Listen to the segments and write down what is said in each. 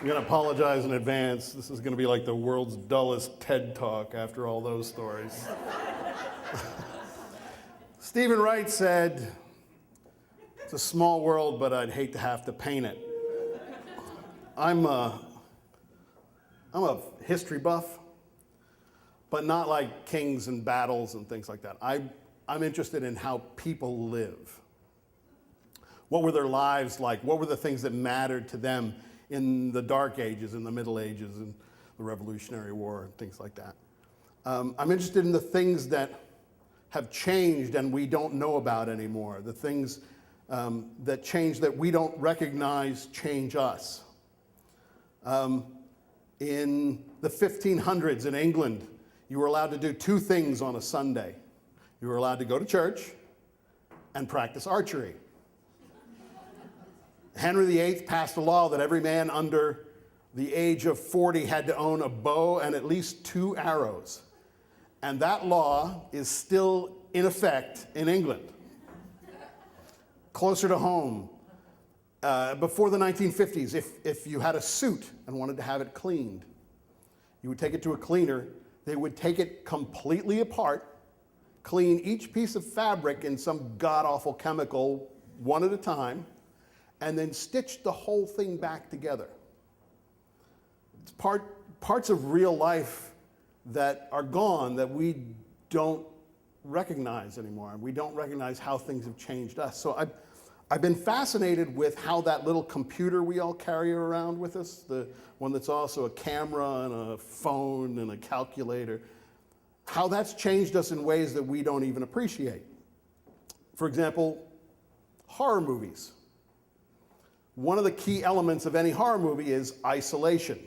I'm going to apologize in advance. This is going to be like the world's dullest TED Talk after all those stories. Stephen Wright said, "It's a small world, but I'd hate to have to paint it." I'm a history buff, but not like kings and battles and things like that. I'm interested in how people live. What were their lives like? What were the things that mattered to them in the Dark Ages, in the Middle Ages, and the Revolutionary War, and things like that. I'm interested in the things that have changed and we don't know about anymore, the things that change that we don't recognize change us. In the 1500s in England, you were allowed to do two things on a Sunday. You were allowed to go to church and practice archery. Henry VIII passed a law that every man under the age of 40 had to own a bow and at least 2 arrows. And that law is still in effect in England. Closer to home, before the 1950s, if you had a suit and wanted to have it cleaned, you would take it to a cleaner. They would take it completely apart, clean each piece of fabric in some god-awful chemical one at a time, and then stitch the whole thing back together. It's parts of real life that are gone that we don't recognize anymore. We don't recognize how things have changed us. So I've been fascinated with how that little computer we all carry around with us, the one that's also a camera and a phone and a calculator, how that's changed us in ways that we don't even appreciate. For example, horror movies. One of the key elements of any horror movie is isolation.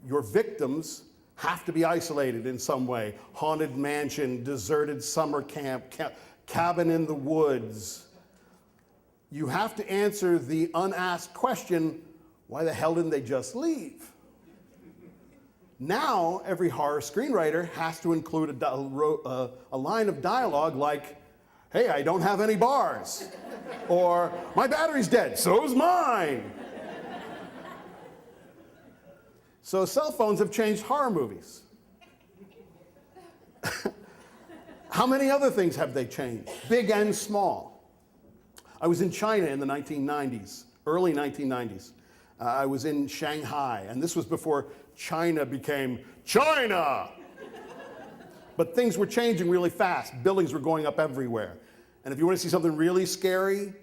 Your victims have to be isolated in some way. Haunted mansion, deserted summer camp, cabin in the woods. You have to answer the unasked question, why the hell didn't they just leave? Now, every horror screenwriter has to include a line of dialogue like, "Hey, I don't have any bars," or "My battery's dead, so's mine." So cell phones have changed horror movies. How many other things have they changed, big and small? I was in China in the 1990s, early 1990s. I was in Shanghai, and this was before China became China. But things were changing really fast. Buildings were going up everywhere. And if you want to see something really scary,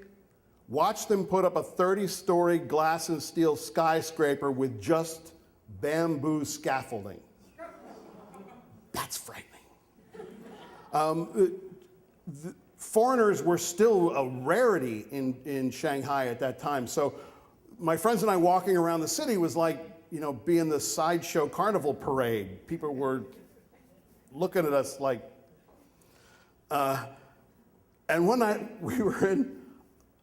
watch them put up a 30-story glass and steel skyscraper with just bamboo scaffolding. That's frightening. Foreigners were still a rarity in Shanghai at that time. So my friends and I walking around the city was like, being the sideshow carnival parade. People were looking at us like, and one night we were in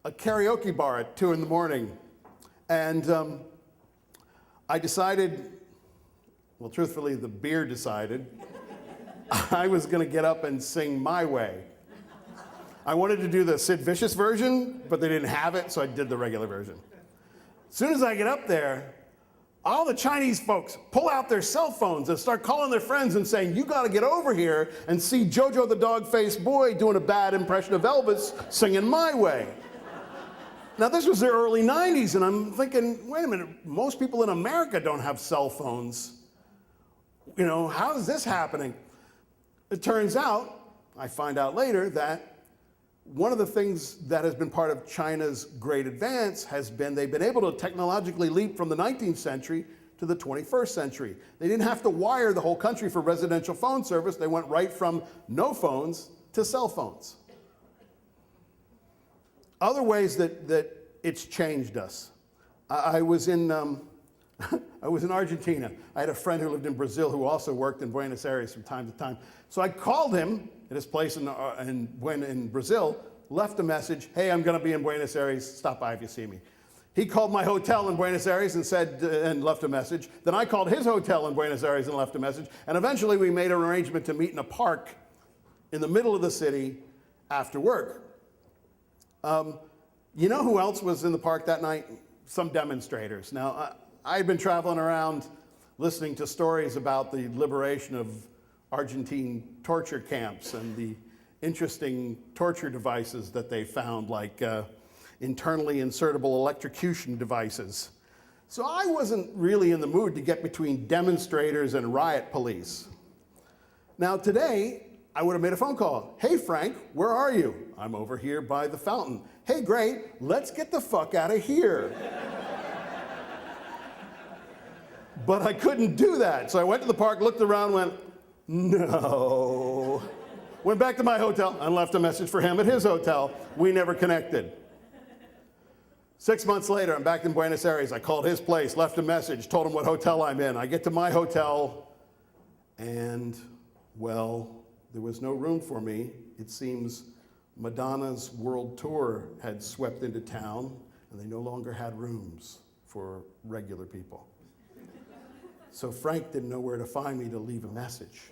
a karaoke bar at 2 in the morning, and I decided, well, truthfully, the beer decided, I was going to get up and sing My Way. I wanted to do the Sid Vicious version, but they didn't have it, so I did the regular version. As soon as I get up there, all the Chinese folks pull out their cell phones and start calling their friends and saying, "You got to get over here and see Jojo the Dog-Faced Boy doing a bad impression of Elvis singing My Way." Now, this was the early 90s, and I'm thinking, wait a minute, most people in America don't have cell phones. How is this happening? It turns out, I find out later, that one of the things that has been part of China's great advance has been they've been able to technologically leap from the 19th century to the 21st century. They didn't have to wire the whole country for residential phone service. They went right from no phones to cell phones. Other ways that it's changed us. I was in Argentina. I had a friend who lived in Brazil who also worked in Buenos Aires from time to time. So I called him at his place in Brazil, left a message, "Hey, I'm going to be in Buenos Aires. Stop by if you see me." He called my hotel in Buenos Aires and left a message. Then I called his hotel in Buenos Aires and left a message. And eventually we made an arrangement to meet in a park in the middle of the city after work. You know who else was in the park that night? some demonstrators. Now, I've been traveling around listening to stories about the liberation of Argentine torture camps and the interesting torture devices that they found, like internally insertable electrocution devices. So I wasn't really in the mood to get between demonstrators and riot police. Now today, I would have made a phone call. Hey Frank, where are you? I'm over here by the fountain. Hey, great, let's get the fuck out of here. But I couldn't do that. So I went to the park, looked around, went, no. Went back to my hotel and left a message for him at his hotel. We never connected. 6 months later, I'm back in Buenos Aires. I called his place, left a message, told him what hotel I'm in. I get to my hotel, and, well, there was no room for me. It seems Madonna's world tour had swept into town, and they no longer had rooms for regular people. So Frank didn't know where to find me to leave a message.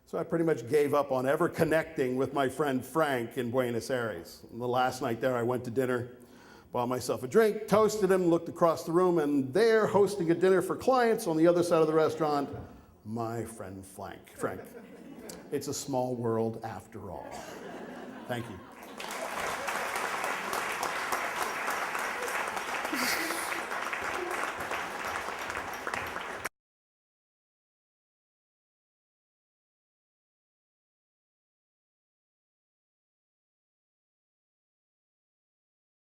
So I pretty much gave up on ever connecting with my friend Frank in Buenos Aires. And the last night there, I went to dinner, bought myself a drink, toasted him, looked across the room, and there, hosting a dinner for clients on the other side of the restaurant, my friend Frank. It's a small world after all. Thank you.